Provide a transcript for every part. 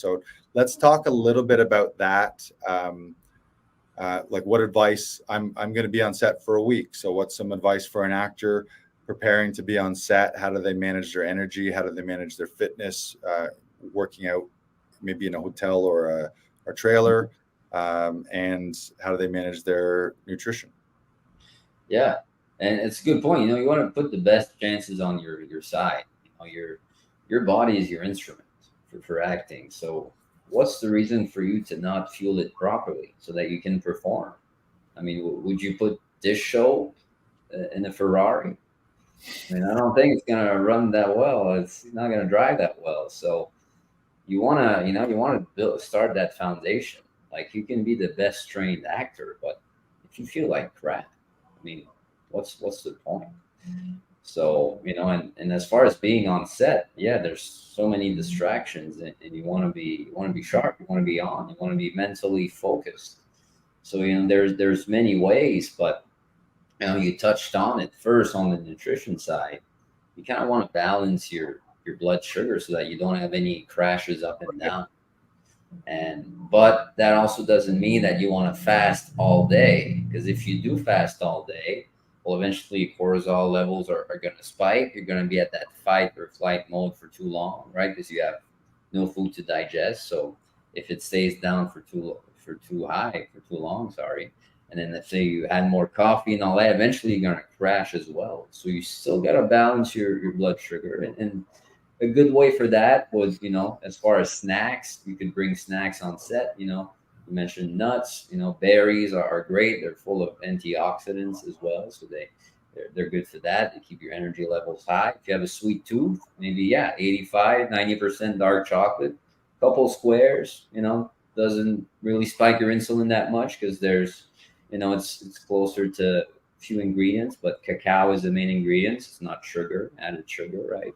So let's talk a little bit about that. Like what advice, I'm going to be on set for a week. So what's some advice for an actor preparing to be on set? How do they manage their energy? How do they manage their fitness, working out maybe in a hotel or a trailer? And how do they manage their nutrition? Yeah. And it's a good point. You want to put the best chances on your side. Your body is your instrument for acting. So what's the reason for you to not fuel it properly so that you can perform? I mean, would you put this show in a Ferrari? I mean, I don't think it's gonna run that well. It's not gonna drive that well. So you wanna start that foundation. Like you can be the best trained actor, but if you feel like crap, I mean, what's the point? So and as far as being on set, yeah, there's so many distractions, and you want to be sharp, you want to be on, you want to be mentally focused. So there's many ways, but you touched on it first on the nutrition side. You kind of want to balance your blood sugar so that you don't have any crashes up and down. But that also doesn't mean that you want to fast all day, because if you do fast all day, well, eventually cortisol levels are going to spike. You're going to be at that fight or flight mode for too long, right? Because you have no food to digest. So if it stays down for too long, sorry, and then let's say you add more coffee and all that, eventually you're going to crash as well. So you still got to balance your blood sugar. And a good way for that was, as far as snacks, you could bring snacks on set. You mentioned nuts. Berries are great. They're full of antioxidants as well, so they're good for that. They keep your energy levels high. If you have a sweet tooth, maybe 85-90% dark chocolate, couple squares. Doesn't really spike your insulin that much because it's closer to few ingredients, but cacao is the main ingredient. It's not added sugar, right?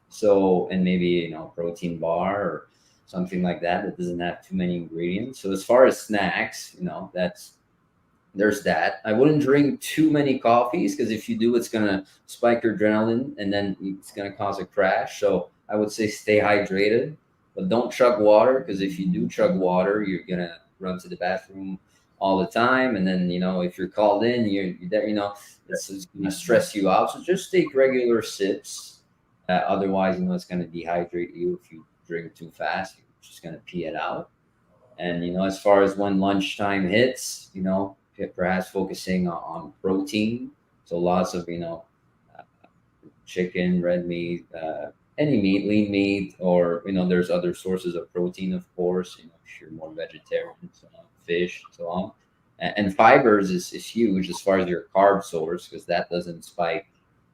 So, and maybe, protein bar or something like that doesn't have too many ingredients. So as far as snacks, there's that. I wouldn't drink too many coffees, because if you do, it's going to spike your adrenaline and then it's going to cause a crash. So I would say stay hydrated, but don't chug water, because if you do chug water, you're going to run to the bathroom all the time. And then, if you're called in, it's going to stress you out. So just take regular sips. Otherwise, it's going to dehydrate you. If you drink too fast, you're just going to pee it out. And, as far as when lunchtime hits, perhaps focusing on protein. So lots of, chicken, red meat, any meat, lean meat, or, there's other sources of protein, of course, if you're more vegetarian, so fish, and so on. And fibers is huge as far as your carb source, because that doesn't spike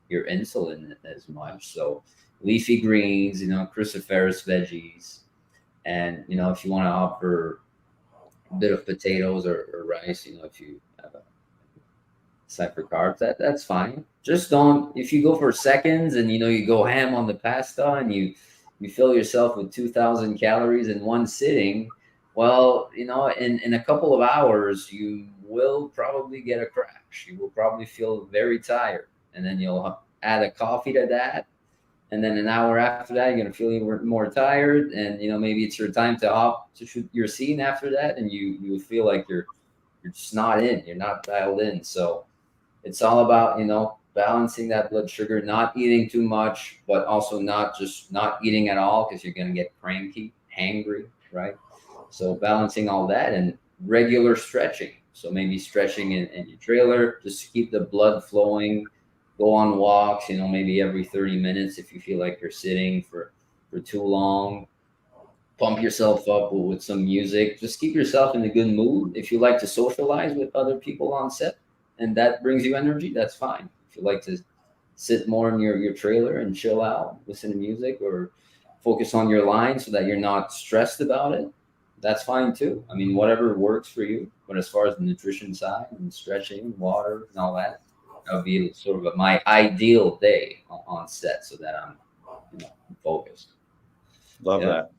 your insulin as much. So leafy greens, cruciferous veggies, and if you want to offer a bit of potatoes or rice, if you have a side for carbs, that's fine. Just don't, if you go for seconds and you go ham on the pasta and you fill yourself with 2,000 calories in one sitting, well, in a couple of hours you will probably get a crash. You will probably feel very tired, and then you'll add a coffee to that, and then an hour after that you're going to feel even more tired, and maybe it's your time to shoot your scene after that, and you feel like you're just not in, you're not dialed in. So it's all about balancing that blood sugar, not eating too much, but also not eating at all, because you're going to get cranky, hangry, right? So balancing all that, and regular stretching. So maybe stretching in your trailer just to keep the blood flowing. Go on walks, maybe every 30 minutes if you feel like you're sitting for too long. Pump yourself up with some music. Just keep yourself in a good mood. If you like to socialize with other people on set and that brings you energy, that's fine. If you like to sit more in your trailer and chill out, listen to music, or focus on your line so that you're not stressed about it, that's fine too. I mean, whatever works for you. But as far as the nutrition side and stretching, water, and all that, that would be sort of my ideal day on set, so that I'm focused. Love that.